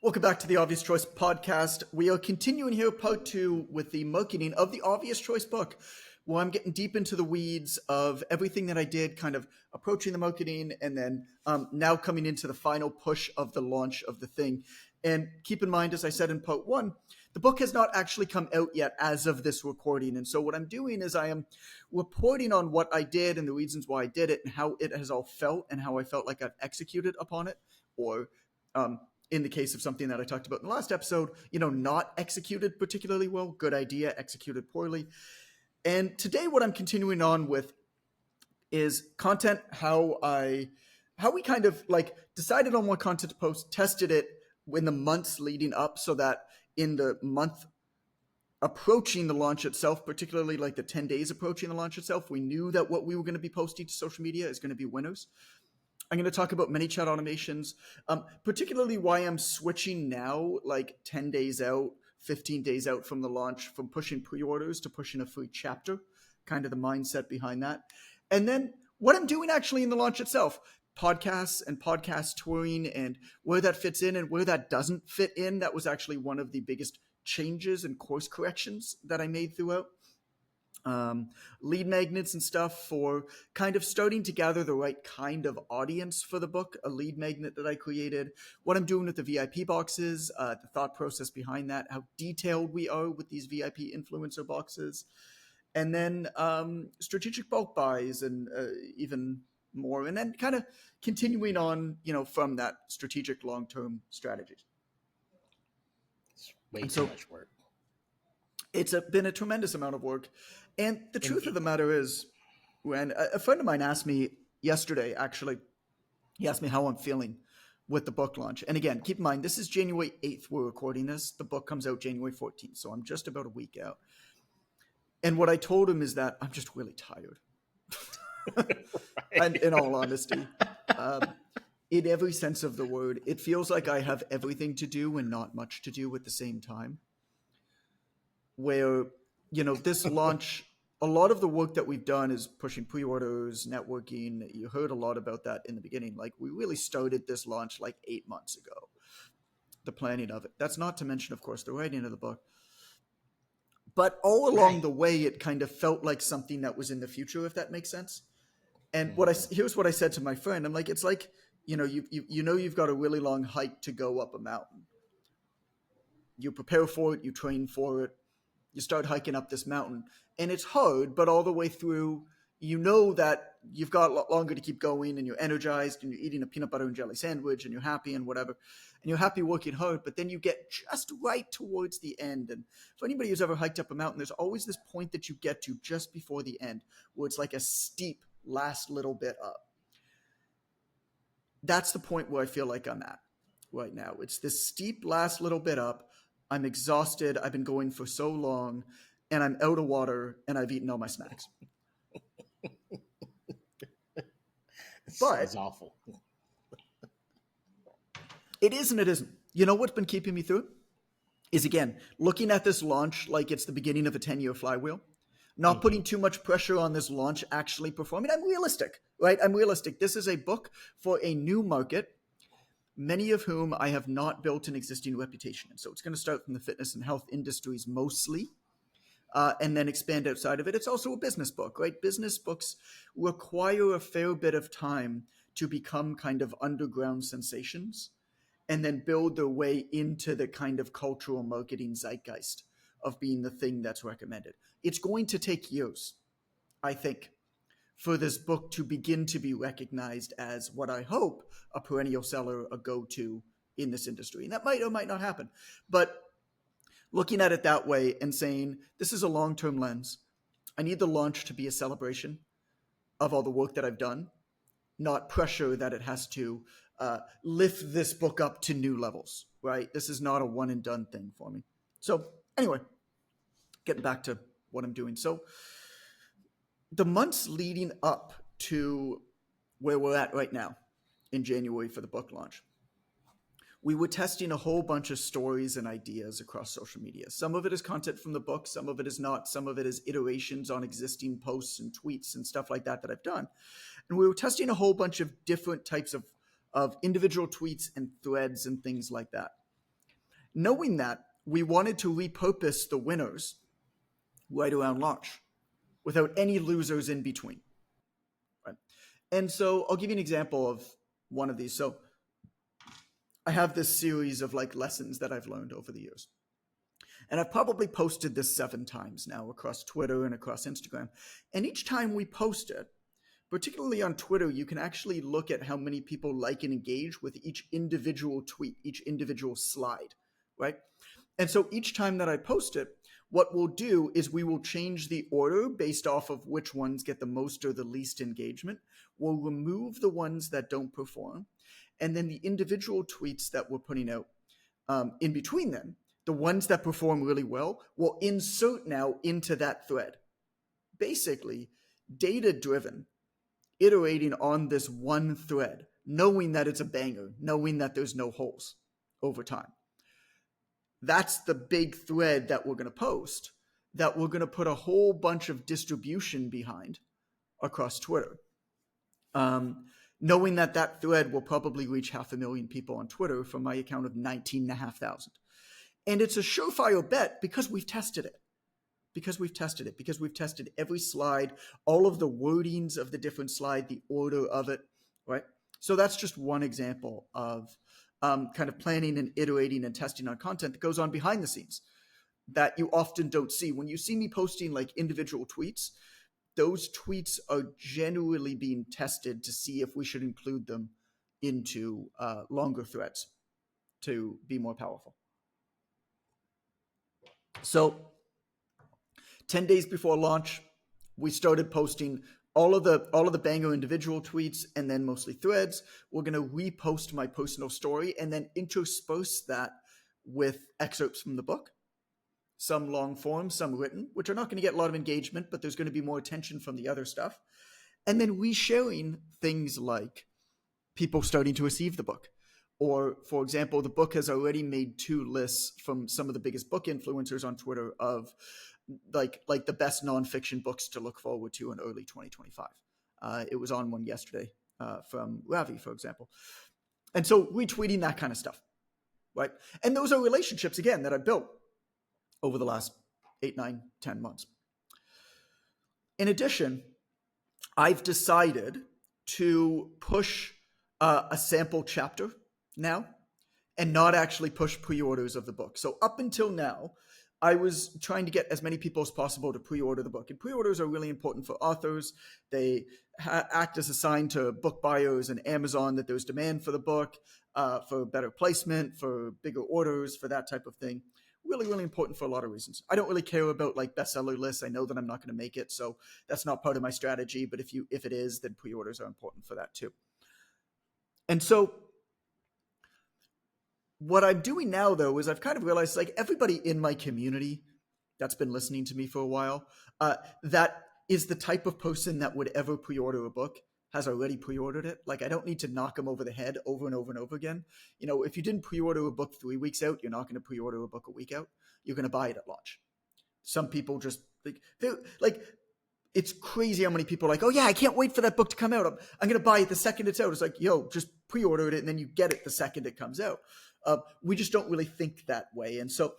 Welcome back to the Obvious Choice podcast. We are continuing here, part 2, with the marketing of the Obvious Choice book, where I'm getting deep into the weeds of everything that I did, kind of approaching the marketing, and then now coming into the final push of the launch of the thing. And keep in mind, as I said in part 1, the book has not actually come out yet as of this recording. And so what I'm doing is I am reporting on what I did and the reasons why I did it and how it has all felt and how I felt like I've executed upon it, or in the case of something that I talked about in the last episode, not executed particularly well, good idea, executed poorly. And today what I'm continuing on with is content, how we kind of like decided on what content to post, tested it in the months leading up so that in the month approaching the launch itself, particularly like the 10 days approaching the launch itself, we knew that what we were going to be posting to social media is going to be winners. I'm going to talk about ManyChat automations, particularly why I'm switching now, like 10 days out, 15 days out from the launch, from pushing pre-orders to pushing a free chapter, kind of the mindset behind that. And then what I'm doing actually in the launch itself, podcasts and podcast touring and where that fits in and where that doesn't fit in. That was actually one of the biggest changes and course corrections that I made throughout. Lead magnets and stuff for kind of starting to gather the right kind of audience for the book, a lead magnet that I created, what I'm doing with the VIP boxes, the thought process behind that, how detailed we are with these VIP influencer boxes, and then strategic bulk buys and even more, and then kind of continuing on, from that strategic long-term strategies. It's way too much work. It's been a tremendous amount of work. And the truth of the matter is, when a friend of mine asked me yesterday, actually, he asked me how I'm feeling with the book launch. And again, keep in mind, this is January 8th we're recording this. The book comes out January 14th, so I'm just about a week out. And what I told him is that I'm just really tired. And in all honesty, in every sense of the word, it feels like I have everything to do and not much to do at the same time. Where, this launch, a lot of the work that we've done is pushing pre-orders, networking. You heard a lot about that in the beginning. Like, we really started this launch like 8 months ago, the planning of it. That's not to mention, of course, the writing of the book. But all along the way, it kind of felt like something that was in the future, if that makes sense. And here's what I said to my friend. I'm like, it's like, you've got a really long hike to go up a mountain. You prepare for it, you train for it. You start hiking up this mountain, and it's hard, but all the way through, that you've got a lot longer to keep going, and you're energized, and you're eating a peanut butter and jelly sandwich, and you're happy and whatever, and you're happy working hard, but then you get just right towards the end. And for anybody who's ever hiked up a mountain, there's always this point that you get to just before the end, where it's like a steep last little bit up. That's the point where I feel like I'm at right now. It's this steep last little bit up. I'm exhausted. I've been going for so long, and I'm out of water, and I've eaten all my snacks. But it's awful. It is and it isn't. You know what's been keeping me through it? Is, again, looking at this launch like it's the beginning of a 10-year flywheel, not putting too much pressure on this launch actually performing. I'm realistic, right? I'm realistic. This is a book for a new market, many of whom I have not built an existing reputation in. So it's going to start from the fitness and health industries mostly, and then expand outside of it. It's also a business book, right? Business books require a fair bit of time to become kind of underground sensations and then build their way into the kind of cultural marketing zeitgeist of being the thing that's recommended. It's going to take years, I think, for this book to begin to be recognized as what I hope a perennial seller, a go-to in this industry. And that might or might not happen. But looking at it that way and saying, this is a long-term lens. I need the launch to be a celebration of all the work that I've done, not pressure that it has to lift this book up to new levels, right? This is not a one and done thing for me. So anyway, getting back to what I'm doing. So the months leading up to where we're at right now in January for the book launch, we were testing a whole bunch of stories and ideas across social media. Some of it is content from the book, some of it is not, some of it is iterations on existing posts and tweets and stuff like that I've done. And we were testing a whole bunch of different types of individual tweets and threads and things like that. Knowing that, we wanted to repurpose the winners right around launch without any losers in between. Right? And so I'll give you an example of one of these. So I have this series of like lessons that I've learned over the years. And I've probably posted this 7 times now across Twitter and across Instagram. And each time we post it, particularly on Twitter, you can actually look at how many people like and engage with each individual tweet, each individual slide, right? And so each time that I post it, what we'll do is we will change the order based off of which ones get the most or the least engagement. We'll remove the ones that don't perform. And then the individual tweets that we're putting out in between them, the ones that perform really well, we'll insert now into that thread. Basically, data-driven, iterating on this one thread, knowing that it's a banger, knowing that there's no holes over time. That's the big thread that we're going to post, that we're going to put a whole bunch of distribution behind across Twitter. Knowing that that thread will probably reach 500,000 people on Twitter from my account of 19,500. And it's a surefire bet because we've tested it. Because we've tested every slide, all of the wordings of the different slide, the order of it, right? So that's just one example of kind of planning and iterating and testing on content that goes on behind the scenes that you often don't see. When you see me posting like individual tweets, those tweets are generally being tested to see if we should include them into longer threads to be more powerful. So 10 days before launch, we started posting all of the banger individual tweets and then mostly threads. We're going to repost my personal story and then intersperse that with excerpts from the book. Some long form, some written, which are not going to get a lot of engagement, but there's going to be more attention from the other stuff. And then resharing things like people starting to receive the book. Or, for example, the book has already made 2 lists from some of the biggest book influencers on Twitter of like the best nonfiction books to look forward to in early 2025. It was on one yesterday from Ravi, for example. And so retweeting that kind of stuff, right? And those are relationships, again, that I've built over the last 8, 9, 10 months. In addition, I've decided to push a sample chapter now and not actually push pre-orders of the book. So up until now, I was trying to get as many people as possible to pre-order the book. And pre-orders are really important for authors. They act as a sign to book buyers and Amazon that there's demand for the book, for better placement, for bigger orders, for that type of thing. Really, really important for a lot of reasons. I don't really care about like bestseller lists. I know that I'm not going to make it, so that's not part of my strategy. But if it is, then pre-orders are important for that too. And so what I'm doing now, though, is I've kind of realized like everybody in my community that's been listening to me for a while, that is the type of person that would ever pre-order a book has already pre-ordered it. Like I don't need to knock them over the head over and over and over again. You know, if you didn't pre-order a book 3 weeks out, you're not going to pre-order a book a week out. You're going to buy it at launch. Some people just they're like, it's crazy how many people are like, oh yeah, I can't wait for that book to come out. I'm going to buy it the second it's out. It's like, yo, just pre-order it and then you get it the second it comes out. We just don't really think that way. And so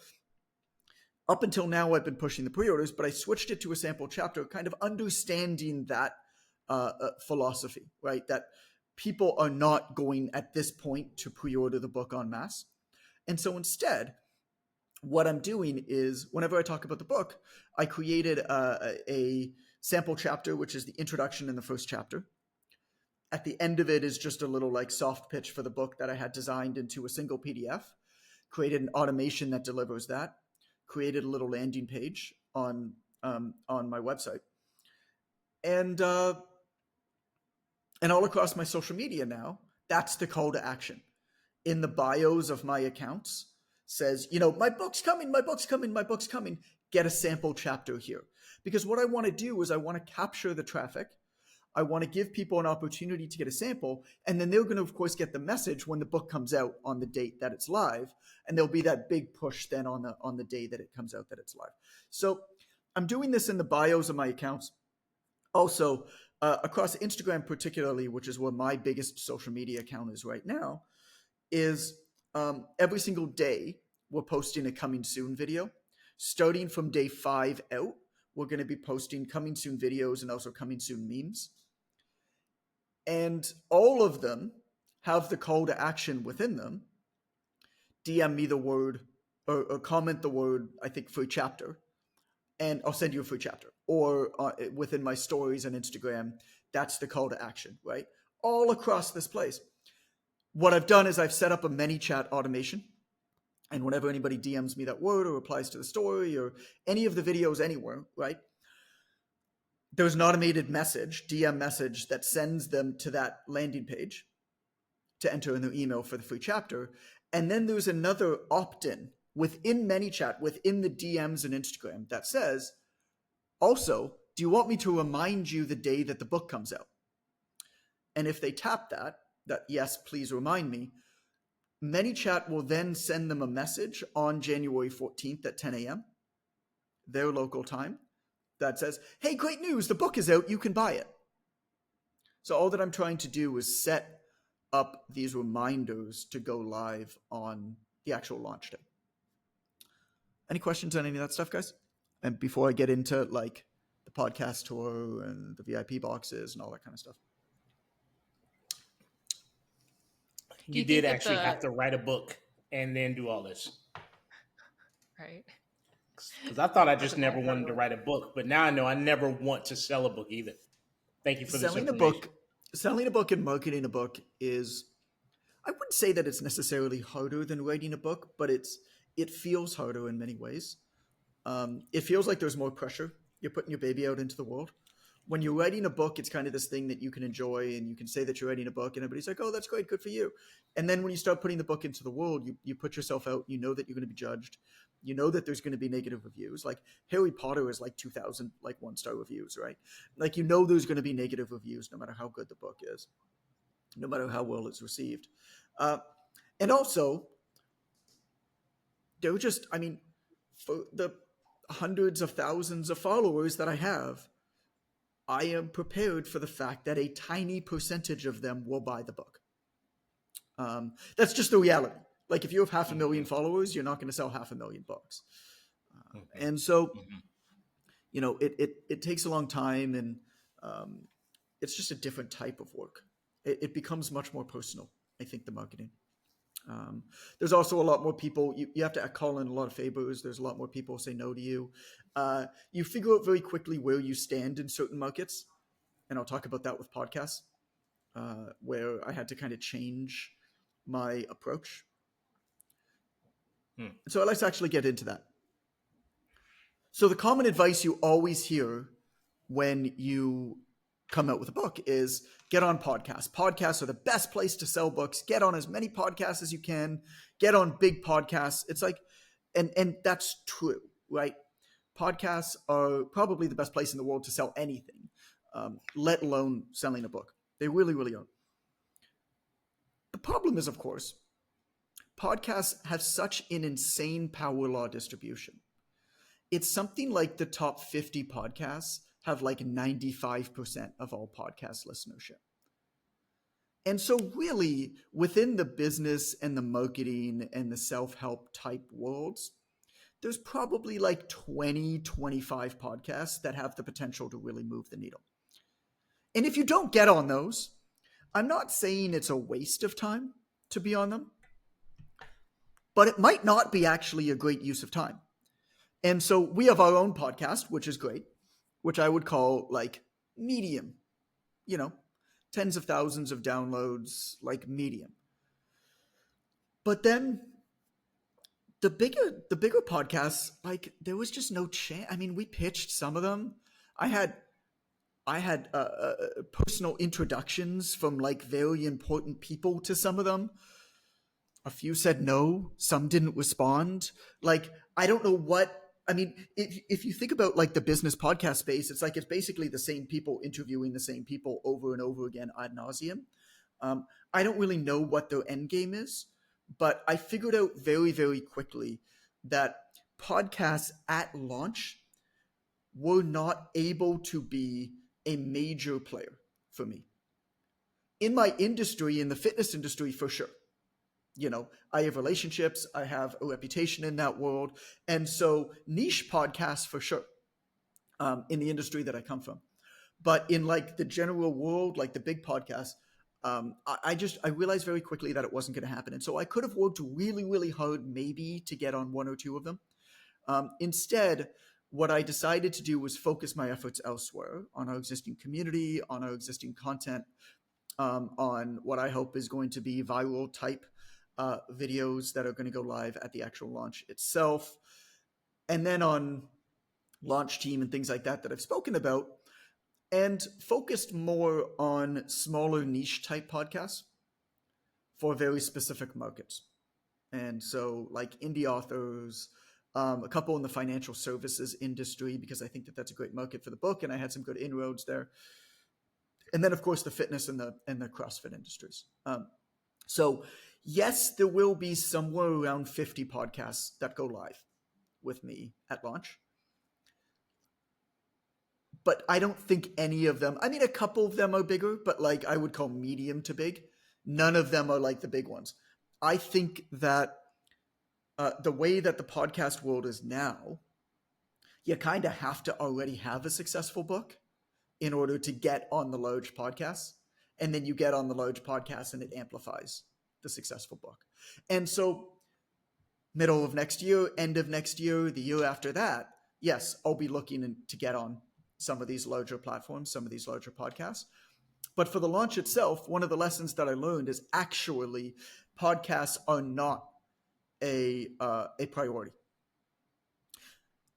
up until now, I've been pushing the pre-orders, but I switched it to a sample chapter, kind of understanding that philosophy, right? That people are not going at this point to pre-order the book en masse. And so instead, what I'm doing is whenever I talk about the book, I created a sample chapter, which is the introduction in the first chapter. At the end of it is just a little like soft pitch for the book that I had designed into a single PDF, created an automation that delivers that, created a little landing page on my website. And all across my social media now, that's the call to action. In the bios of my accounts says, you know, my book's coming, my book's coming, my book's coming. Get a sample chapter here. Because what I want to do is I want to capture the traffic. I want to give people an opportunity to get a sample. And then they're going to, of course, get the message when the book comes out on the date that it's live. And there'll be that big push then on the day that it comes out that it's live. So I'm doing this in the bios of my accounts. Also, across Instagram particularly, which is where my biggest social media account is right now, is every single day we're posting a coming soon video. Starting from day 5 out, we're going to be posting coming soon videos and also coming soon memes. And all of them have the call to action within them. DM me the word or comment the word, I think, free chapter, and I'll send you a free chapter. Or within my stories on Instagram, that's the call to action, right? All across this place. What I've done is I've set up a ManyChat automation. And whenever anybody DMs me that word or replies to the story or any of the videos anywhere, right? There's an automated message, DM message, that sends them to that landing page to enter in their email for the free chapter. And then there's another opt-in within ManyChat, within the DMs and Instagram, that says, also, do you want me to remind you the day that the book comes out? And if they tap that yes, please remind me, ManyChat will then send them a message on January 14th at 10 a.m., their local time, that says, hey, great news, the book is out, you can buy it. So all that I'm trying to do is set up these reminders to go live on the actual launch day. Any questions on any of that stuff, guys? And before I get into like the podcast tour and the VIP boxes and all that kind of stuff. You did actually have to write a book and then do all this. Right. Because I thought I just never wanted to write a book, but now I know I never want to sell a book either. Thank you for this information. Selling a book and marketing a book is, I wouldn't say that it's necessarily harder than writing a book, but it feels harder in many ways. It feels like there's more pressure. You're putting your baby out into the world. When you're writing a book, it's kind of this thing that you can enjoy and you can say that you're writing a book and everybody's like, oh, that's great, good for you. And then when you start putting the book into the world, you put yourself out, you know that you're going to be judged. You know that there's going to be negative reviews. Like Harry Potter is like 2,000 like 1-star reviews, right? Like, you know there's going to be negative reviews no matter how good the book is, no matter how well it's received. And also, they're just, I mean, for the hundreds of thousands of followers that I have, I am prepared for the fact that a tiny percentage of them will buy the book. That's just the reality. Like, if you have 500,000 followers, you're not going to sell 500,000 books. And so, you know, it takes a long time, and it's just a different type of work. It becomes much more personal, I think, the marketing. There's also a lot more people, you have to call in a lot of favors. There's a lot more people say no to you. You figure out very quickly where you stand in certain markets. And I'll talk about that with podcasts, where I had to kind of change my approach. So let's actually get into that. So the common advice you always hear when you come out with a book is get on podcasts. Podcasts are the best place to sell books. Get on as many podcasts as you can. Get on big podcasts. It's like, and that's true, right? Podcasts are probably the best place in the world to sell anything, let alone selling a book. They really, really are. The problem is, of course, podcasts have such an insane power law distribution. It's something like the top 50 podcasts have like 95% of all podcast listenership. And so really, within the business and the marketing and the self-help type worlds, there's probably like 20, 25 podcasts that have the potential to really move the needle. And if you don't get on those, I'm not saying it's a waste of time to be on them, but it might not be actually a great use of time. And so we have our own podcast, which is great, which I would call like medium, you know, tens of thousands of downloads, like medium. But then the bigger podcasts, like there was just no chance. I mean, we pitched some of them. I had personal introductions from like very important people to some of them. A few said no, some didn't respond. Like, I don't know what, I mean, if you think about like the business podcast space, it's like it's basically the same people interviewing the same people over and over again ad nauseum. I don't really know what their end game is, but I figured out very, very quickly that podcasts at launch were not able to be a major player for me. In my industry, in the fitness industry, for sure. I have relationships, I have a reputation in that world. And so niche podcasts for sure, in the industry that I come from. But in like the general world, like the big podcasts, I realized very quickly that it wasn't going to happen. And so I could have worked really, really hard maybe to get on one or two of them. Instead, what I decided to do was focus my efforts elsewhere on our existing community, on our existing content, on what I hope is going to be viral type videos that are going to go live at the actual launch itself. And then on launch team and things like that I've spoken about, and focused more on smaller niche type podcasts for very specific markets. And so like indie authors, a couple in the financial services industry, because I think that that's a great market for the book, and I had some good inroads there. And then of course the fitness and the CrossFit industries. So yes, there will be somewhere around 50 podcasts that go live with me at launch. But I don't think any of them, I mean, a couple of them are bigger, but like I would call medium to big. None of them are like the big ones. I think that the way that the podcast world is now, you kind of have to already have a successful book in order to get on the large podcasts. And then you get on the large podcasts and it amplifies the successful book. And so middle of next year, end of next year, the year after that, yes, I'll be looking to get on some of these larger platforms, some of these larger podcasts. But for the launch itself, one of the lessons that I learned is actually podcasts are not a priority.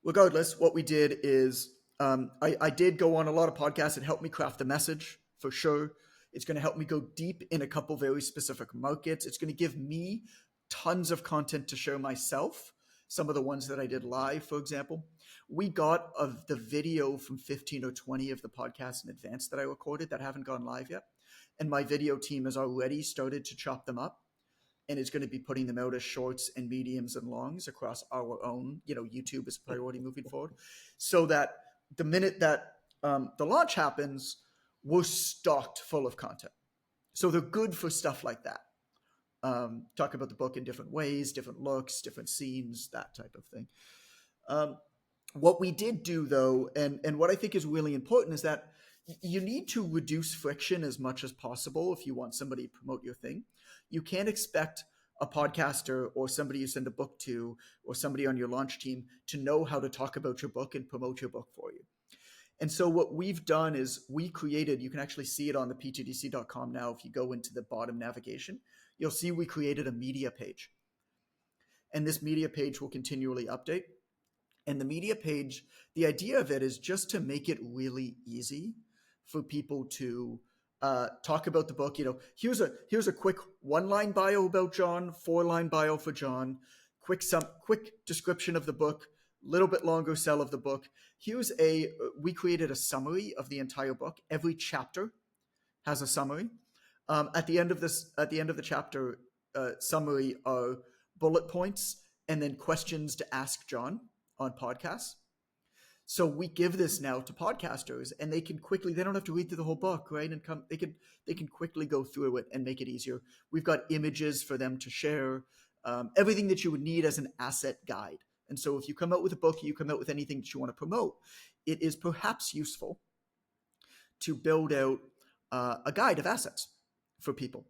Regardless, what we did is I did go on a lot of podcasts. It helped me craft the message for sure. It's going to help me go deep in a couple very specific markets. It's going to give me tons of content to show myself. Some of the ones that I did live, for example, we got of the video from 15 or 20 of the podcasts in advance that I recorded that haven't gone live yet. And my video team has already started to chop them up and is going to be putting them out as shorts and mediums and longs across our own, YouTube is a priority moving forward. So that the minute that the launch happens, we're stocked full of content. So they're good for stuff like that. Talk about the book in different ways, different looks, different scenes, that type of thing. What we did do, though, and what I think is really important is that you need to reduce friction as much as possible if you want somebody to promote your thing. You can't expect a podcaster or somebody you send a book to or somebody on your launch team to know how to talk about your book and promote your book for you. And so what we've done is we created, you can actually see it on the p2dc.com now. If you go into the bottom navigation, you'll see we created a media page. And this media page will continually update. And the media page, the idea of it is just to make it really easy for people to talk about the book. Here's a quick 1-line bio about John, 4-line bio for John, quick description of the book, little bit longer sell of the book. We created a summary of the entire book. Every chapter has a summary. At the end of the chapter summary are bullet points and then questions to ask John on podcasts. So we give this now to podcasters, and they don't have to read through the whole book, right? And they can quickly go through it and make it easier. We've got images for them to share, everything that you would need as an asset guide. And so if you come out with a book, you come out with anything that you want to promote, it is perhaps useful to build out a guide of assets for people.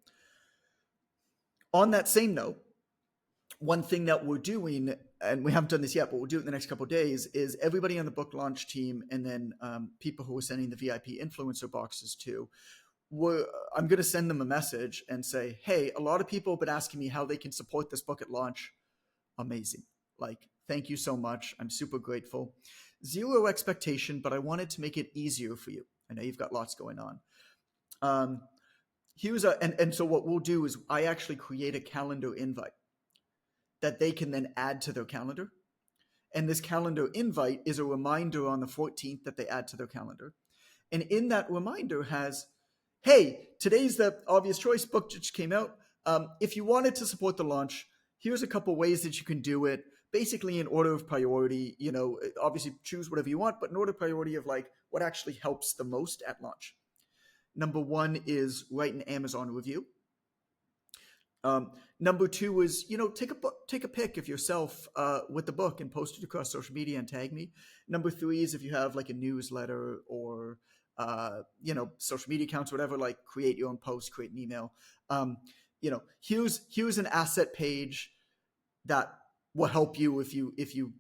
On that same note, one thing that we're doing, and we haven't done this yet, but we'll do it in the next couple of days, is everybody on the book launch team and then people who are sending the VIP influencer boxes to, I'm going to send them a message and say, hey, a lot of people have been asking me how they can support this book at launch. Amazing. Thank you so much. I'm super grateful. Zero expectation, but I wanted to make it easier for you. I know you've got lots going on. So what we'll do is I actually create a calendar invite that they can then add to their calendar. And this calendar invite is a reminder on the 14th that they add to their calendar. And in that reminder has, hey, today's the Obvious Choice book just came out. If you wanted to support the launch, here's a couple ways that you can do it. Basically in order of priority, obviously choose whatever you want, but in order of priority of what actually helps the most at launch. Number one is write an Amazon review. Number two is, take a pic of yourself with the book and post it across social media and tag me. Number three is if you have like a newsletter or social media accounts, whatever, like create your own post, create an email. Here's an asset page that will help you if you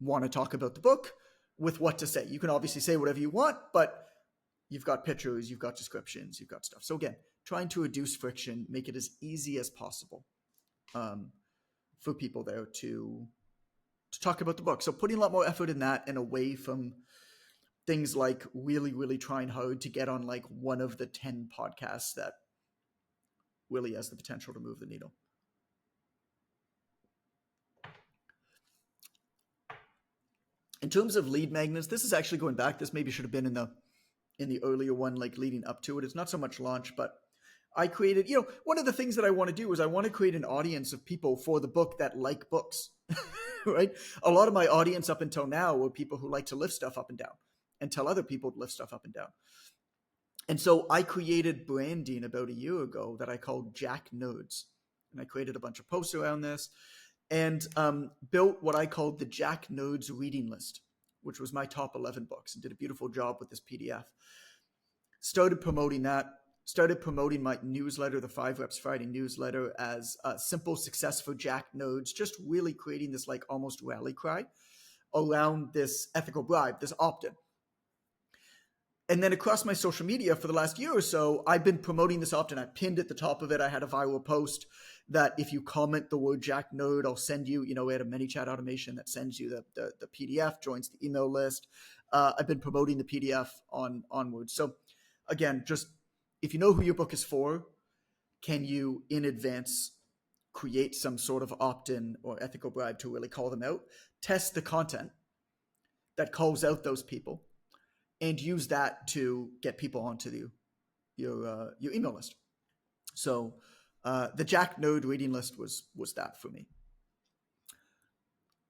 want to talk about the book with what to say. You can obviously say whatever you want, but you've got pictures, you've got descriptions, you've got stuff. So again, trying to reduce friction, make it as easy as possible for people there to talk about the book. So putting a lot more effort in that and away from things like really, really trying hard to get on like one of the 10 podcasts that really has the potential to move the needle. In terms of lead magnets, this is actually going back. This maybe should have been in the earlier one, like leading up to it. It's not so much launch, but I created, one of the things that I want to do is I want to create an audience of people for the book that like books, right? A lot of my audience up until now were people who like to lift stuff up and down and tell other people to lift stuff up and down. And so I created branding about a year ago that I called Jack Nerds. And I created a bunch of posts around this and built what I called the Jack Nerds reading list, which was my top 11 books, and did a beautiful job with this PDF. Started promoting that, started promoting my newsletter, the 5 Reps Friday newsletter, as a simple success for Jack Nerds, just really creating this like almost rally cry around this ethical bribe, this opt-in. And then across my social media for the last year or so, I've been promoting this opt-in. I pinned at the top of it. I had a viral post that if you comment the word Jack Nerd, I'll send you, we had a ManyChat automation that sends you the PDF, joins the email list. I've been promoting the PDF onwards. So again, just if you know who your book is for, can you in advance create some sort of opt-in or ethical bribe to really call them out? Test the content that calls out those people and use that to get people onto your email list. So the Jack Nerd reading list was that for me.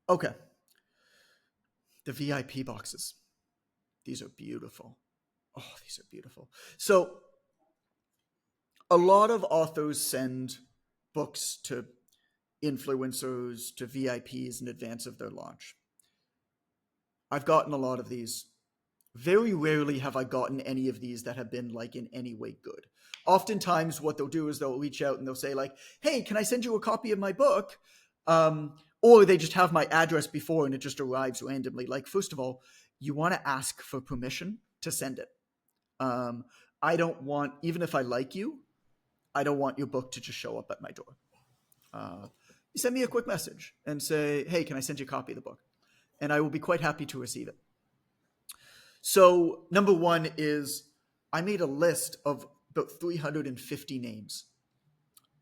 Okay. The VIP boxes. These are beautiful. Oh, these are beautiful. So a lot of authors send books to influencers, to VIPs in advance of their launch. I've gotten a lot of these. Very rarely have I gotten any of these that have been like in any way good. Oftentimes what they'll do is they'll reach out and they'll say like, hey, can I send you a copy of my book? Or they just have my address before and it just arrives randomly. Like, first of all, you want to ask for permission to send it. I don't want, even if I like you, I don't want your book to just show up at my door. You send me a quick message and say, hey, can I send you a copy of the book? And I will be quite happy to receive it. So number one is I made a list of about 350 names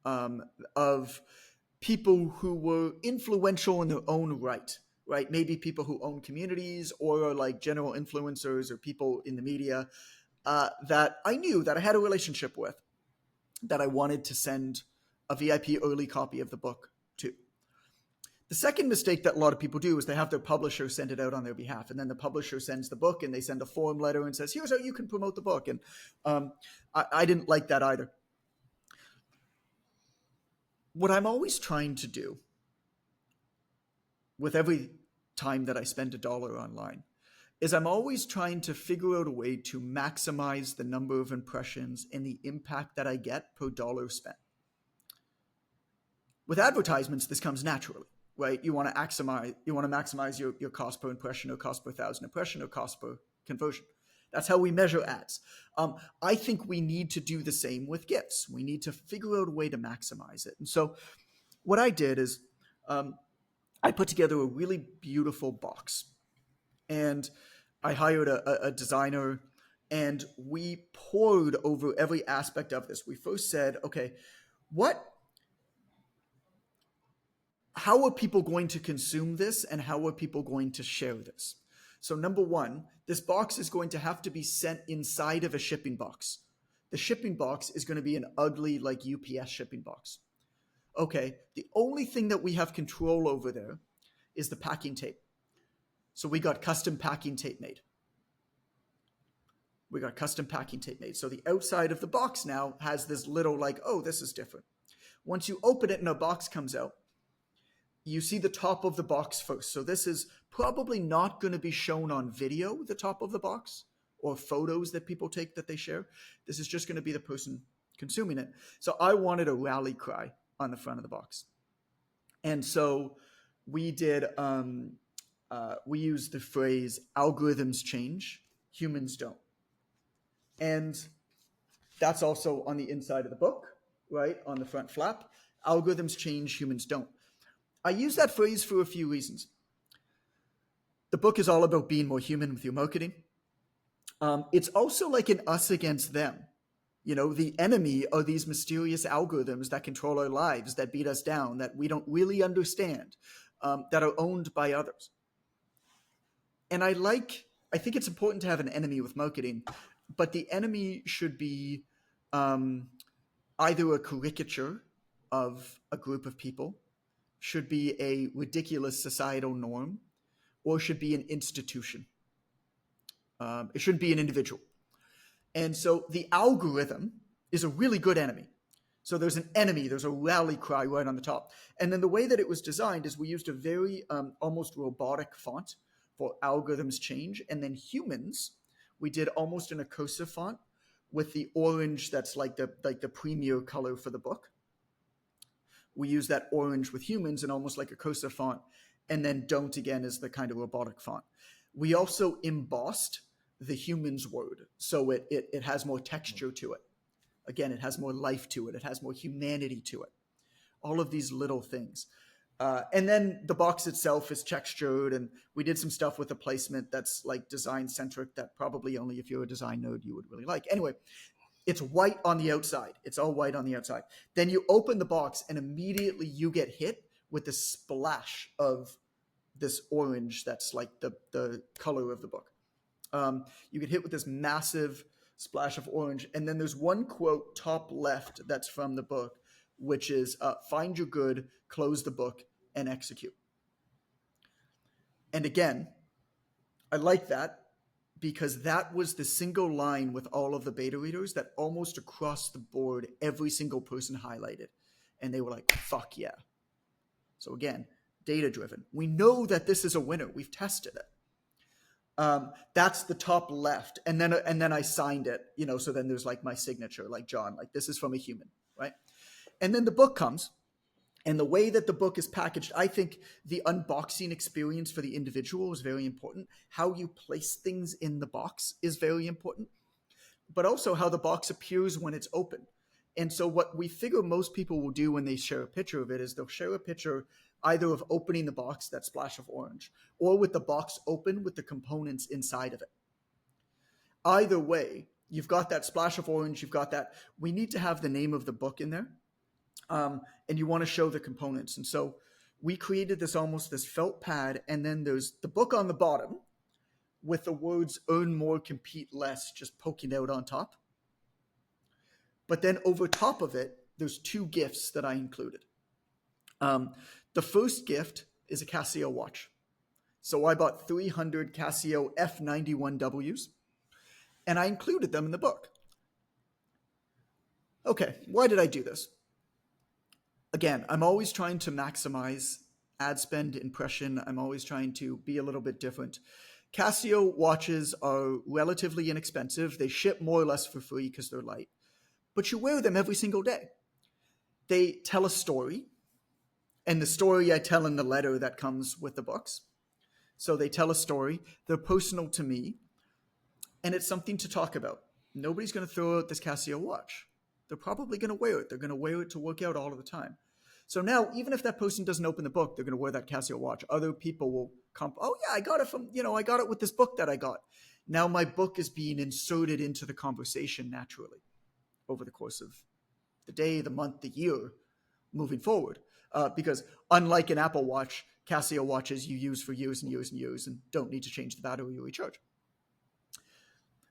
of people who were influential in their own right? Maybe people who own communities or are like general influencers or people in the media that I knew, that I had a relationship with, that I wanted to send a VIP early copy of the book to. The second mistake that a lot of people do is they have their publisher send it out on their behalf. And then the publisher sends the book and they send a form letter and says, here's how you can promote the book. And I didn't like that either. What I'm always trying to do with every time that I spend $1 online is I'm always trying to figure out a way to maximize the number of impressions and the impact that I get per dollar spent. With advertisements, this comes naturally. Right? You want to maximize your cost per impression or cost per 1,000 impression or cost per conversion. That's how we measure ads. I think we need to do the same with gifts. We need to figure out a way to maximize it. And so what I did is I put together a really beautiful box and I hired a designer and we pored over every aspect of this. We first said, okay, how are people going to consume this and how are people going to share this? So number one, this box is going to have to be sent inside of a shipping box. The shipping box is going to be an ugly like UPS shipping box. Okay, the only thing that we have control over there is the packing tape. So we got custom packing tape made. So the outside of the box now has this little like, oh, this is different. Once you open it and a box comes out, you see the top of the box first. So this is probably not going to be shown on video, the top of the box, or photos that people take that they share. This is just going to be the person consuming it. So I wanted a rally cry on the front of the box. And so we did, we used the phrase, algorithms change, humans don't. And that's also on the inside of the book, right? On the front flap, algorithms change, humans don't. I use that phrase for a few reasons. The book is all about being more human with your marketing. It's also like an us against them. You know, the enemy are these mysterious algorithms that control our lives, that beat us down, that we don't really understand, that are owned by others. And I think it's important to have an enemy with marketing, but the enemy should be either a caricature of a group of people, should be a ridiculous societal norm, or should be an institution. It shouldn't be an individual. And so the algorithm is a really good enemy. So there's an enemy, there's a rally cry right on the top. And then the way that it was designed is we used a very almost robotic font for algorithms change. And then humans, we did almost an cursive font with the orange that's like the premier color for the book. We use that orange with humans and almost like a cursive font. And then don't again is the kind of robotic font. We also embossed the humans word. So it has more texture to it. Again, it has more life to it. It has more humanity to it. All of these little things. And then the box itself is textured, and we did some stuff with the placement that's like design centric that probably only if you're a design nerd you would really like. Anyway, it's white on the outside. It's all white on the outside. Then you open the box and immediately you get hit with the splash of this orange that's like the color of the book. You get hit with this massive splash of orange. And then there's one quote top left that's from the book, which is find your good, close the book, and execute. And again, I like that because that was the single line with all of the beta readers that almost across the board, every single person highlighted. And they were like, fuck yeah. So again, data driven. We know that this is a winner. We've tested it. That's the top left. And then I signed it, you know, so then there's like my signature, like John, like this is from a human, right? And then the book comes. And the way that the book is packaged, I think the unboxing experience for the individual is very important. How you place things in the box is very important, but also how the box appears when it's open. And so what we figure most people will do when they share a picture of it is they'll share a picture either of opening the box, that splash of orange, or with the box open with the components inside of it. Either way, you've got that splash of orange, you've got that. We need to have the name of the book in there. And you want to show the components. And so we created this felt pad, and then there's the book on the bottom with the words earn more, compete less, just poking out on top. But then over top of it, there's two gifts that I included. The first gift is a Casio watch. So I bought 300 Casio F91Ws, and I included them in the book. Okay, why did I do this? Again, I'm always trying to maximize ad spend impression. I'm always trying to be a little bit different. Casio watches are relatively inexpensive. They ship more or less for free because they're light. But you wear them every single day. They tell a story. And the story I tell in the letter that comes with the books. So they tell a story. They're personal to me. And it's something to talk about. Nobody's going to throw out this Casio watch. They're probably going to wear it. They're going to wear it to work out all of the time. So now, even if that person doesn't open the book, they're going to wear that Casio watch. Other people will come, oh yeah, I got it with this book that I got. Now my book is being inserted into the conversation naturally over the course of the day, the month, the year, moving forward. Because unlike an Apple Watch, Casio watches you use for years and years and years and don't need to change the battery or recharge.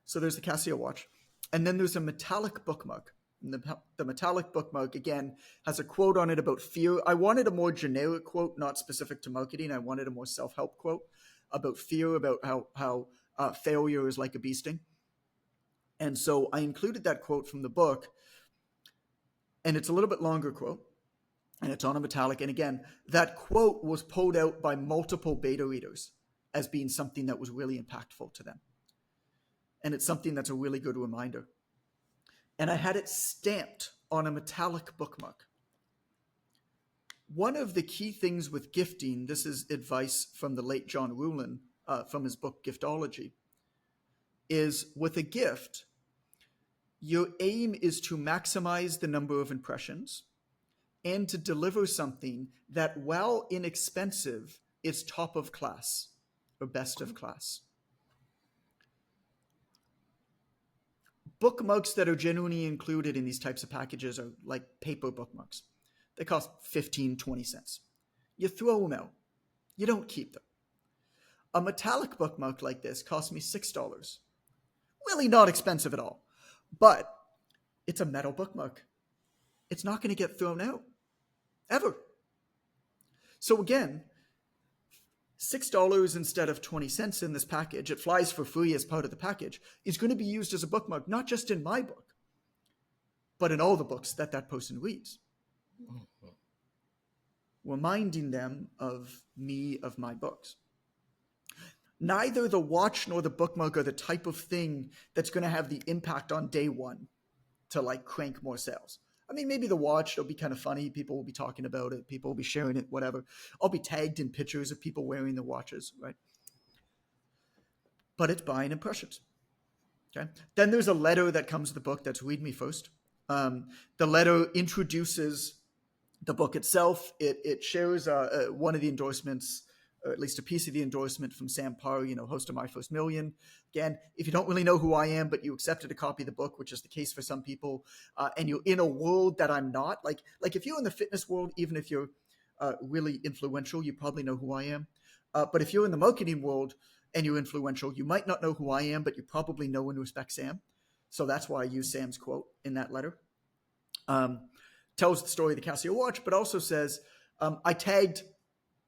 So there's the Casio watch. And then there's a metallic bookmark. And the metallic bookmark, again, has a quote on it about fear. I wanted a more generic quote, not specific to marketing. I wanted a more self-help quote about fear, about how failure is like a bee sting. And so I included that quote from the book. And it's a little bit longer quote. and it's on a metallic. And again, that quote was pulled out by multiple beta readers as being something that was really impactful to them. And it's something that's a really good reminder. And I had it stamped on a metallic bookmark. One of the key things with gifting, this is advice from the late John Rulin from his book Giftology, is with a gift, your aim is to maximize the number of impressions and to deliver something that, while inexpensive, is top of class or best of class. Bookmarks that are generally included in these types of packages are like paper bookmarks. They cost 15, 20 cents. You throw them out. You don't keep them. A metallic bookmark like this cost me $6. Really not expensive at all. But it's a metal bookmark. It's not going to get thrown out. Ever. So again, $6 instead of 20 cents in this package, it flies for free as part of the package, is going to be used as a bookmark, not just in my book, but in all the books that that person reads. Reminding them of me, of my books. Neither the watch nor the bookmark are the type of thing that's going to have the impact on day one to like crank more sales. I mean, maybe the watch, it'll be kind of funny. People will be talking about it. People will be sharing it, whatever. I'll be tagged in pictures of people wearing the watches, right? But it's buying impressions. Okay. Then there's a letter that comes with the book that's read me first. The letter introduces the book itself. It shares one of the endorsements, or at least a piece of the endorsement from Sam Parr, host of My First Million. Again, if you don't really know who I am, but you accepted a copy of the book, which is the case for some people, and you're in a world that I'm not, like if you're in the fitness world, even if you're really influential, you probably know who I am. But if you're in the marketing world and you're influential, you might not know who I am, but you probably know and respect Sam. So that's why I use Sam's quote in that letter. Tells the story of the Casio watch, but also says, I tagged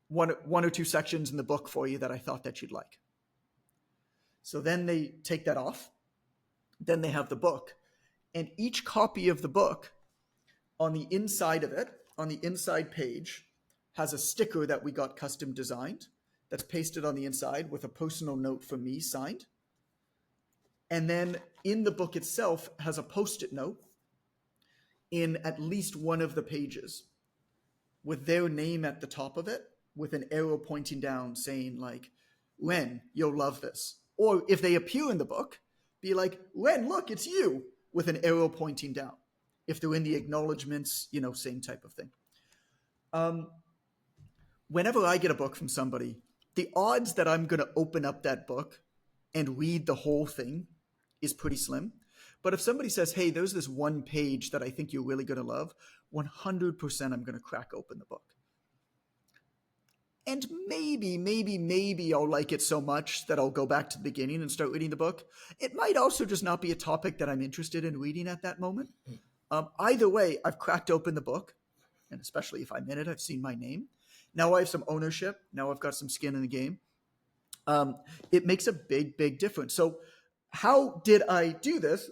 one or two sections in the book for you that I thought that you'd like. So then they take that off. Then they have the book. And each copy of the book, on the inside of it, on the inside page, has a sticker that we got custom designed that's pasted on the inside with a personal note from me signed. And then in the book itself has a Post-it note in at least one of the pages with their name at the top of it, with an arrow pointing down saying like, Len, you'll love this. Or if they appear in the book, be like, Len, look, it's you, with an arrow pointing down. If they're in the acknowledgements, same type of thing. Whenever I get a book from somebody, the odds that I'm going to open up that book and read the whole thing is pretty slim. But if somebody says, hey, there's this one page that I think you're really going to love, 100% I'm going to crack open the book. And maybe I'll like it so much that I'll go back to the beginning and start reading the book. It might also just not be a topic that I'm interested in reading at that moment. Either way, I've cracked open the book, and especially if I'm in it, I've seen my name. Now I have some ownership. Now I've got some skin in the game. It makes a big difference. So how did I do this?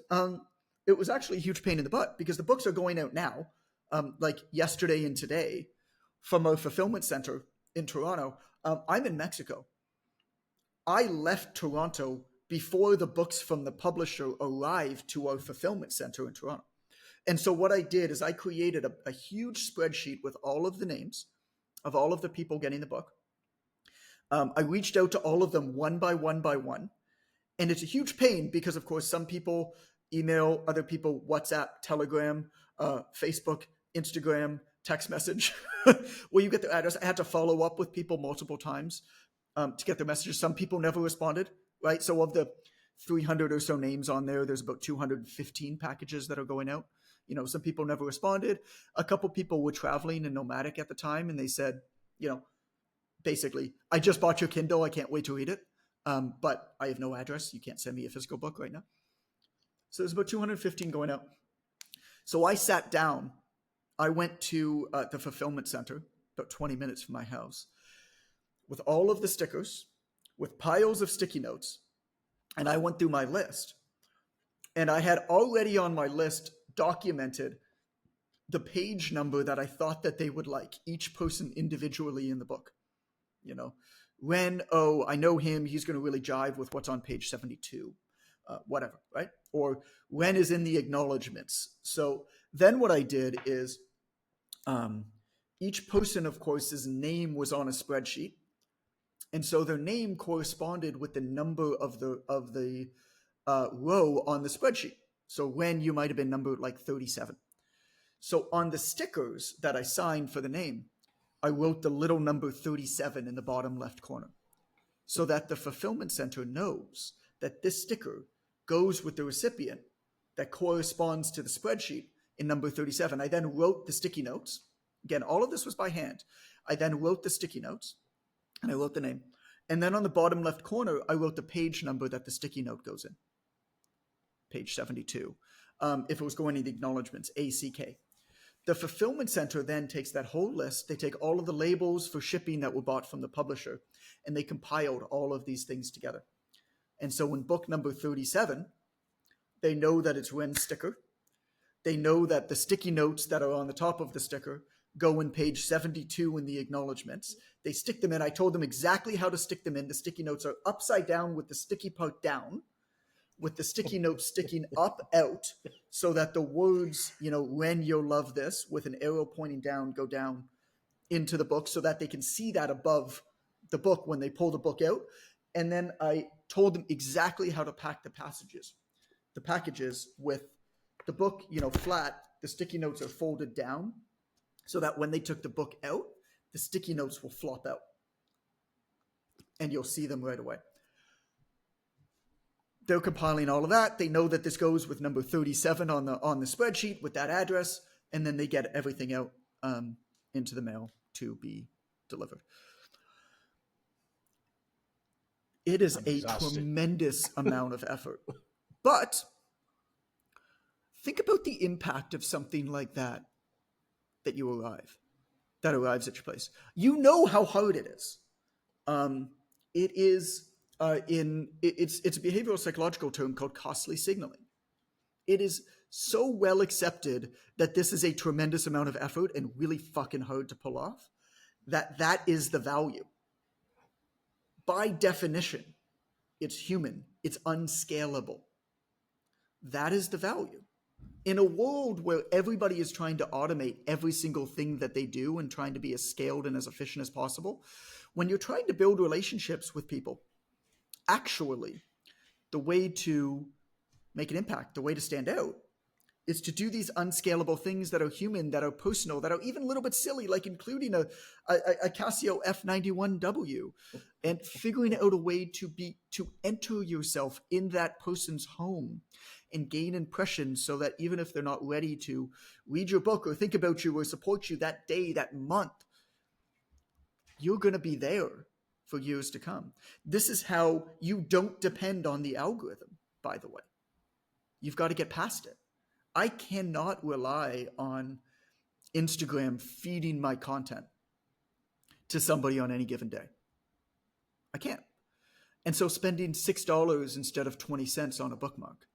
It was actually a huge pain in the butt because the books are going out now, like yesterday and today, from our fulfillment center in Toronto. I'm in Mexico. I left Toronto before the books from the publisher arrived to our fulfillment center in Toronto. And so what I did is I created a huge spreadsheet with all of the names of all of the people getting the book. I reached out to all of them one by one. And it's a huge pain because, of course, some people email, other people WhatsApp, Telegram, Facebook, Instagram, text message, where you get their address. I had to follow up with people multiple times to get their messages. Some people never responded, right? So of the 300 or so names on there, there's about 215 packages that are going out. Some people never responded. A couple people were traveling and nomadic at the time, and they said, basically, I just bought your Kindle. I can't wait to read it. But I have no address. You can't send me a physical book right now. So there's about 215 going out. So I sat down. I went to the fulfillment center, about 20 minutes from my house, with all of the stickers, with piles of sticky notes. And I went through my list. And I had already on my list documented the page number that I thought that they would like, each person individually in the book. You know, when, oh, I know him, he's going to really jive with what's on page 72, whatever, right? Or when is in the acknowledgements. So then what I did is each person, of course, his name was on a spreadsheet. And so their name corresponded with the number of the row on the spreadsheet. So when you might have been number like 37. So on the stickers that I signed for the name, I wrote the little number 37 in the bottom left corner so that the fulfillment center knows that this sticker goes with the recipient that corresponds to the spreadsheet in number 37. I then wrote the sticky notes. Again, all of this was by hand. I then wrote the sticky notes and I wrote the name. And then on the bottom left corner, I wrote the page number that the sticky note goes in. Page 72. If it was going in the acknowledgements, ACK. The fulfillment center then takes that whole list. They take all of the labels for shipping that were bought from the publisher, and they compiled all of these things together. And so in book number 37, they know that it's Ren's sticker. They know that the sticky notes that are on the top of the sticker go in page 72 in the acknowledgements. They stick them in. I told them exactly how to stick them in. The sticky notes are upside down with the sticky part down, with the sticky notes sticking up out, so that the words, you know, when you'll love this, with an arrow pointing down, go down into the book so that they can see that above the book when they pull the book out. And then I told them exactly how to pack the packages with the book, you know, flat. The sticky notes are folded down so that when they took the book out, the sticky notes will flop out and you'll see them right away. They're compiling all of that. They know that this goes with number 37 on the spreadsheet with that address, and then they get everything out into the mail to be delivered. It is a tremendous amount of effort. But think about the impact of something like that that arrives at your place. You know how hard it is. It is it's a behavioral psychological term called costly signaling. It is so well accepted that this is a tremendous amount of effort and really fucking hard to pull off, that is the value. By definition, it's human, it's unscalable. That is the value. In a world where everybody is trying to automate every single thing that they do and trying to be as scaled and as efficient as possible, when you're trying to build relationships with people, actually, the way to make an impact, the way to stand out, is to do these unscalable things that are human, that are personal, that are even a little bit silly, like including a Casio F91W and figuring out a way to enter yourself in that person's home and gain impressions so that even if they're not ready to read your book or think about you or support you that day, that month, you're going to be there for years to come. This is how you don't depend on the algorithm, by the way. You've got to get past it. I cannot rely on Instagram feeding my content to somebody on any given day. I can't. And so spending $6 instead of 20 cents on a bookmark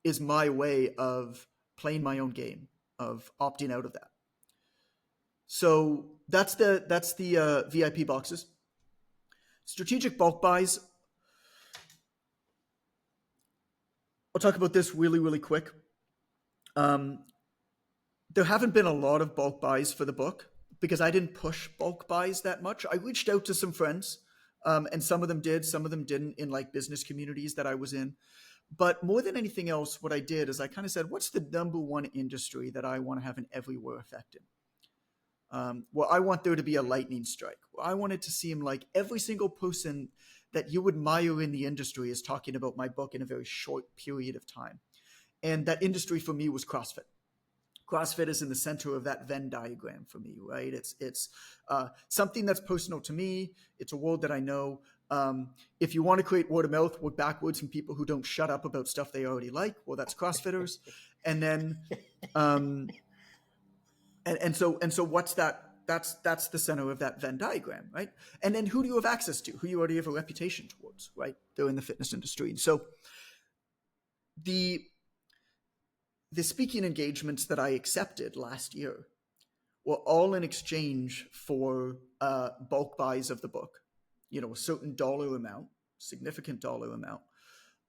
is my way of playing my own game, of opting out of that. So that's the VIP boxes. Strategic bulk buys. I'll talk about this really, really quick. There haven't been a lot of bulk buys for the book because I didn't push bulk buys that much. I reached out to some friends, and some of them did, some of them didn't, in like business communities that I was in. But more than anything else, what I did is I kind of said, what's the number one industry that I want to have an everywhere effect in? Well, I want there to be a lightning strike. Well, I want it to seem like every single person that you admire in the industry is talking about my book in a very short period of time. And that industry for me was CrossFit. CrossFit is in the center of that Venn diagram for me, right? It's something that's personal to me. It's a world that I know. If you want to create word of mouth, work backwards from people who don't shut up about stuff they already like. Well, that's CrossFitters. And then, and so what's that? That's the center of that Venn diagram, right? And then who do you have access to? Who you already have a reputation towards, right? They're in the fitness industry. And so the speaking engagements that I accepted last year were all in exchange for bulk buys of the book. A certain dollar amount, significant dollar amount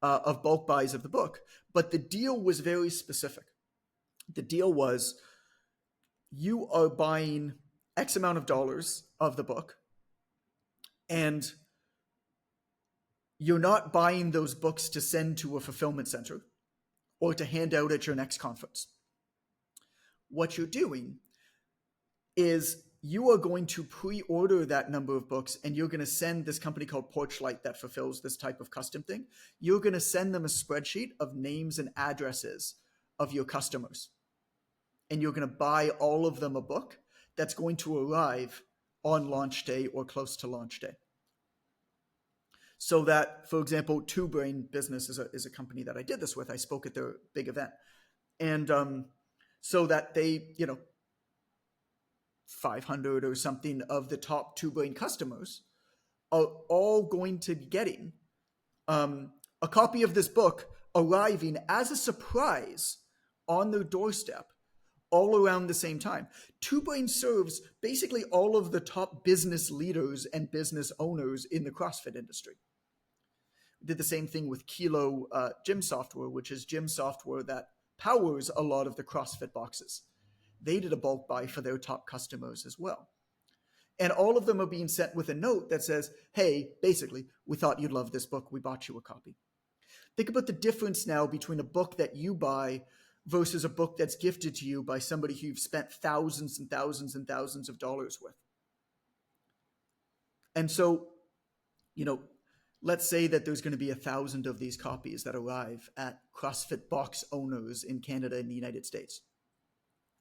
of bulk buys of the book. But the deal was very specific. The deal was, you are buying X amount of dollars of the book, and you're not buying those books to send to a fulfillment center or to hand out at your next conference. What you're doing is you are going to pre-order that number of books, and you're going to send this company called Porchlight that fulfills this type of custom thing. You're going to send them a spreadsheet of names and addresses of your customers. And you're going to buy all of them a book that's going to arrive on launch day or close to launch day. So that, for example, Two Brain Business is a company that I did this with. I spoke at their big event. And so that they, 500 or something of the top Two Brain customers are all going to be getting a copy of this book arriving as a surprise on their doorstep all around the same time. Two Brain serves basically all of the top business leaders and business owners in the CrossFit industry. We did the same thing with Kilo Gym Software, which is gym software that powers a lot of the CrossFit boxes. They did a bulk buy for their top customers as well. And all of them are being sent with a note that says, hey, basically, we thought you'd love this book. We bought you a copy. Think about the difference now between a book that you buy versus a book that's gifted to you by somebody who you've spent thousands and thousands and thousands of dollars with. And so, let's say that there's going to be 1,000 of these copies that arrive at CrossFit box owners in Canada and the United States,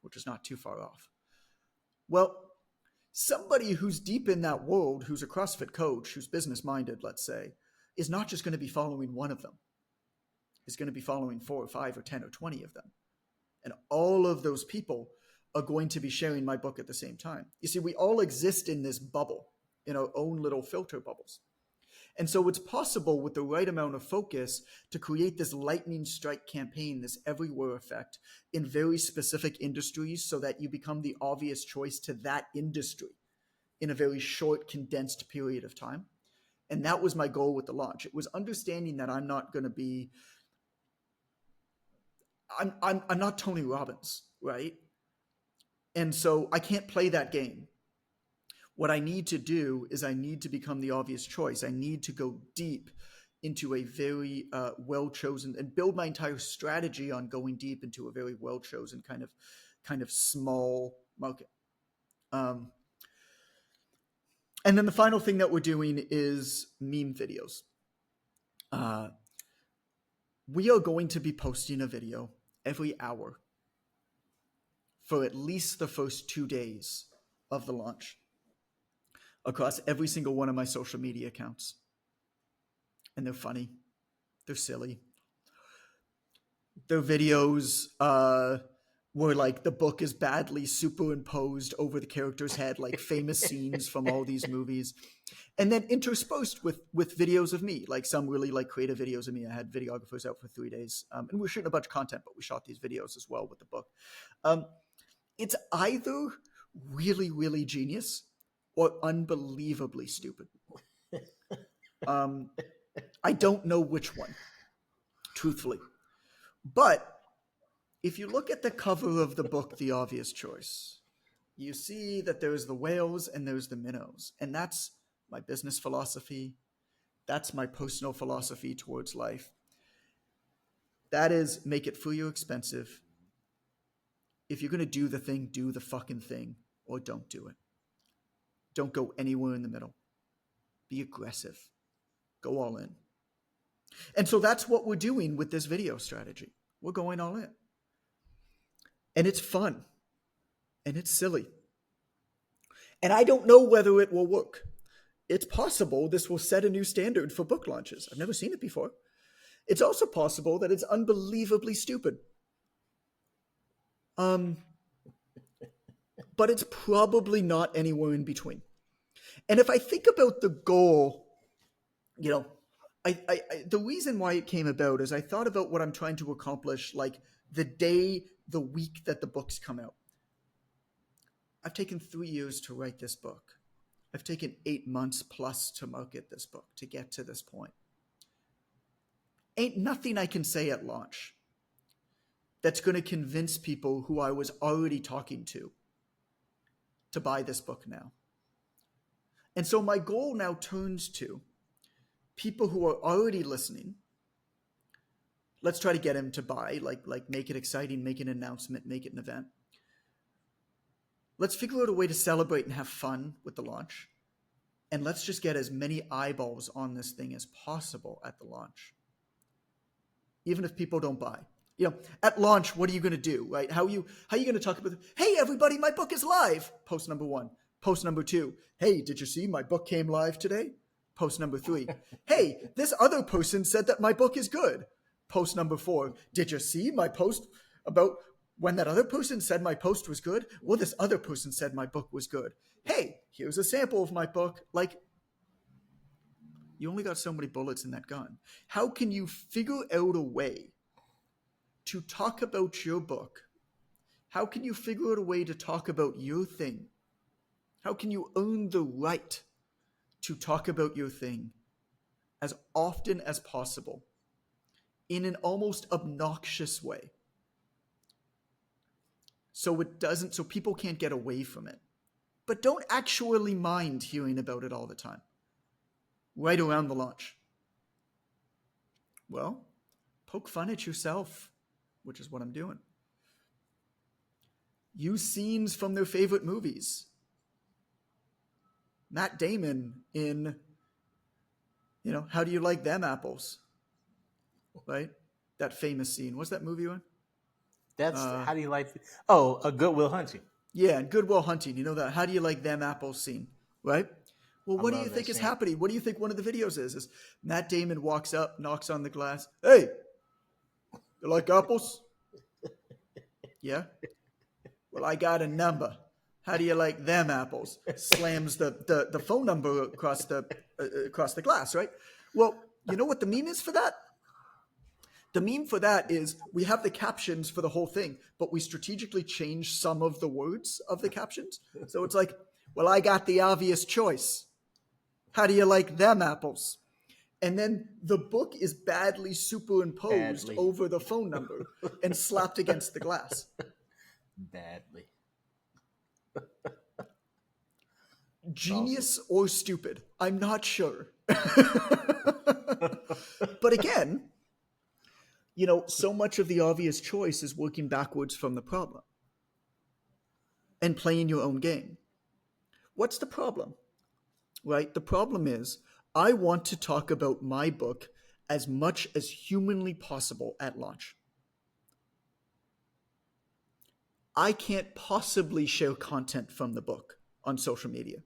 which is not too far off. Well, somebody who's deep in that world, who's a CrossFit coach, who's business-minded, let's say, is not just going to be following one of them. Is going to be following 4 or 5 or 10 or 20 of them. And all of those people are going to be sharing my book at the same time. You see, we all exist in this bubble, in our own little filter bubbles. And so it's possible with the right amount of focus to create this lightning strike campaign, this everywhere effect in very specific industries so that you become the obvious choice to that industry in a very short, condensed period of time. And that was my goal with the launch. It was understanding that I'm not going to be, I'm not Tony Robbins, right? And so I can't play that game. What I need to do is I need to become the obvious choice. I need to go deep into a very well-chosen and build my entire strategy on going deep into a very well-chosen kind of small market. And then the final thing that we're doing is meme videos. We are going to be posting a video every hour for at least the first 2 days of the launch across every single one of my social media accounts. And they're funny. They're silly. Their videos where like the book is badly superimposed over the character's head, like famous scenes from all these movies. And then interspersed with videos of me, like some really like creative videos of me. I had videographers out for 3 days. And we were shooting a bunch of content, but we shot these videos as well with the book. It's either really, really genius or unbelievably stupid. I don't know which one, truthfully. But if you look at the cover of the book, The Obvious Choice, you see that there's the whales and there's the minnows. And that's my business philosophy. That's my personal philosophy towards life. That is, make it free or expensive. If you're going to do the thing, do the fucking thing, or don't do it. Don't go anywhere in the middle. Be aggressive. Go all in. And so that's what we're doing with this video strategy. We're going all in. And it's fun. And it's silly. And I don't know whether it will work. It's possible this will set a new standard for book launches. I've never seen it before. It's also possible that it's unbelievably stupid. But it's probably not anywhere in between. And if I think about the goal, the reason why it came about is I thought about what I'm trying to accomplish, like the week that the books come out. I've taken 3 years to write this book. I've taken 8 months plus to market this book to get to this point. Ain't nothing I can say at launch that's going to convince people who I was already talking to buy this book now. And so my goal now turns to people who are already listening. Let's try to get them to buy, like make it exciting, make an announcement, make it an event. Let's figure out a way to celebrate and have fun with the launch. And let's just get as many eyeballs on this thing as possible at the launch. Even if people don't buy. At launch, what are you going to do, right? How are you going to talk about, hey, everybody, my book is live. Post number 1. Post number 2. Hey, did you see my book came live today? Post number 3. Hey, this other person said that my book is good. Post number 4. Did you see my post about when that other person said my post was good? Well, this other person said my book was good. Hey, here's a sample of my book. You only got so many bullets in that gun. How can you figure out a way to talk about your book? How can you figure out a way to talk about your thing? How can you earn the right to talk about your thing as often as possible in an almost obnoxious way? So people can't get away from it, but don't actually mind hearing about it all the time, right around the launch. Well, poke fun at yourself, which is what I'm doing. Use scenes from their favorite movies. Matt Damon in, How Do You Like Them Apples? Right? That famous scene. What's that movie one? That's How Do You Like... Oh, A Good Will Hunting. Yeah, and Good Will Hunting. You know that How Do You Like Them Apples scene, right? Well, what do you think is happening? What do you think one of the videos is? Is Matt Damon walks up, knocks on the glass. Hey, you like apples? Yeah? Well, I got a number. How do you like them apples? Slams the phone number across the glass, right? Well, you know what the meme is for that? The meme for that is we have the captions for the whole thing, but we strategically change some of the words of the captions. So it's like, well, I got the obvious choice. How do you like them apples? And then the book is badly superimposed over the phone number and slapped against the glass. Badly. Genius or stupid? I'm not sure. But again, so much of the obvious choice is working backwards from the problem and playing your own game. What's the problem? Right? The problem is I want to talk about my book as much as humanly possible at launch. I can't possibly share content from the book on social media.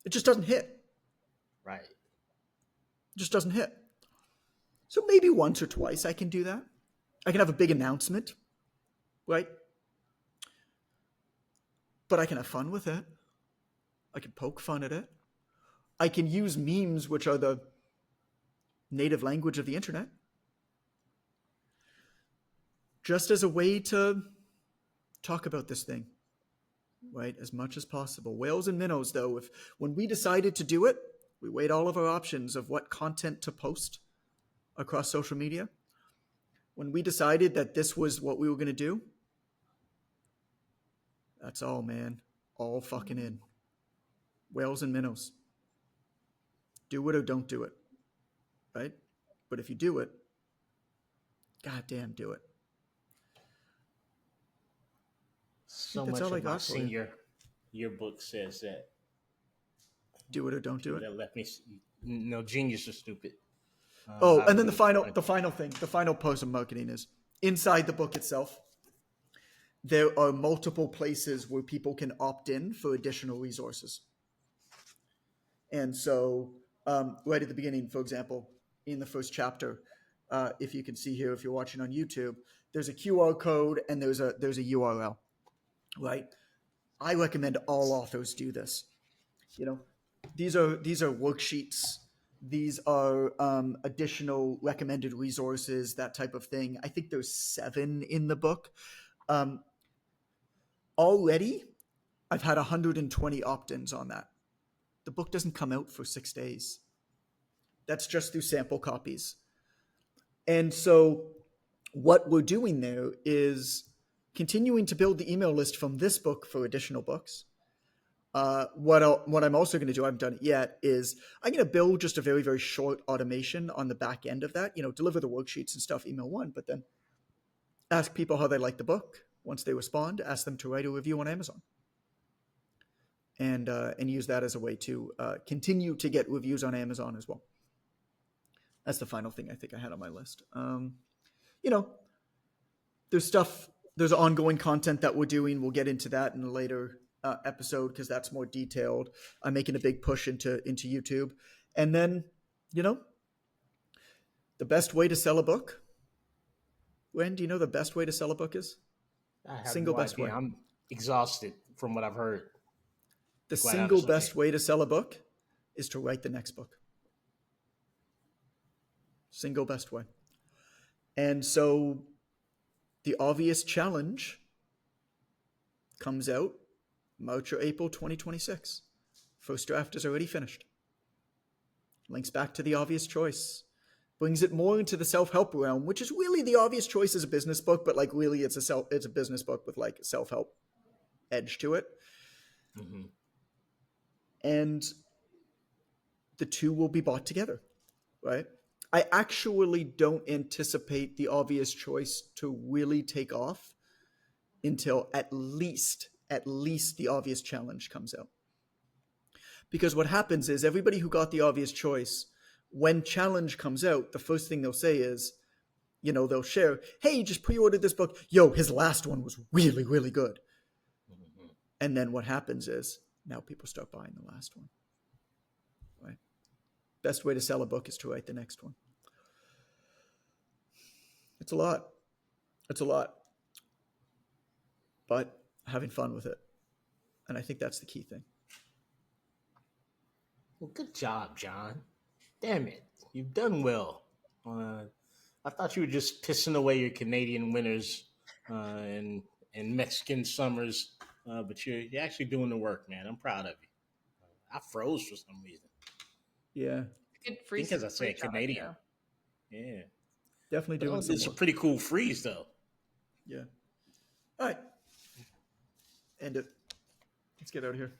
It just doesn't hit. Right. It just doesn't hit. So maybe once or twice I can do that. I can have a big announcement, right? But I can have fun with it. I can poke fun at it. I can use memes, which are the native language of the internet, just as a way to talk about this thing, right? As much as possible. Whales and minnows, though, when we decided to do it, we weighed all of our options of what content to post across social media. When we decided that this was what we were going to do, that's all, man. All fucking in. Whales and minnows. Do it or don't do it, right? But if you do it, goddamn, do it. So much of my senior yearbook says that. Do it or don't do it. That left me genius or stupid. And then the final post of marketing is inside the book itself. There are multiple places where people can opt in for additional resources. And so right at the beginning, for example, in the first chapter, if you can see here, if you're watching on YouTube, there's a QR code and there's a URL, right? I recommend all authors do this. These are worksheets These are additional recommended resources, that type of thing. I think there's 7 in the book. Already, I've had 120 opt-ins on that. The book doesn't come out for 6 days. That's just through sample copies. And so what we're doing there is continuing to build the email list from this book for additional books. What I'm also going to do, I haven't done it yet, is I'm going to build just a very, very short automation on the back end of that. Deliver the worksheets and stuff, email one, but then ask people how they like the book. Once they respond, ask them to write a review on Amazon. And use that as a way to continue to get reviews on Amazon as well. That's the final thing I think I had on my list. There's ongoing content that we're doing. We'll get into that in a later episode because that's more detailed. I'm making a big push into YouTube. And then, the best way to sell a book. Wen, do you know the best way to sell a book is? I have Single no best idea. way. I'm exhausted from what I've heard. The Quite single honestly. best way to sell a book is to write the next book. Single best way. And so the obvious challenge comes out March or April 2026. First draft is already finished. Links back to the obvious choice. Brings it more into the self-help realm, which is really the obvious choice as a business book, but really it's a business book with a self-help edge to it. Mm-hmm. And the two will be bought together, right? I actually don't anticipate the obvious choice to really take off until at least the obvious challenge comes out. Because what happens is everybody who got the obvious choice, when challenge comes out, the first thing they'll say is, they'll share, hey, you just pre-ordered this book. Yo, his last one was really, really good. Mm-hmm. And then what happens is now people start buying the last one. Right? Best way to sell a book is to write the next one. It's a lot. But having fun with it. And I think that's the key thing. Well, good job, John. Damn it. You've done well. I thought you were just pissing away your Canadian winters and Mexican summers, but you're actually doing the work, man. I'm proud of you. I froze for some reason. Yeah. Good I think as I said, Canadian. Yeah. Definitely doing some It's a work. pretty cool freeze, though. Yeah. All right. End it. Let's get out of here.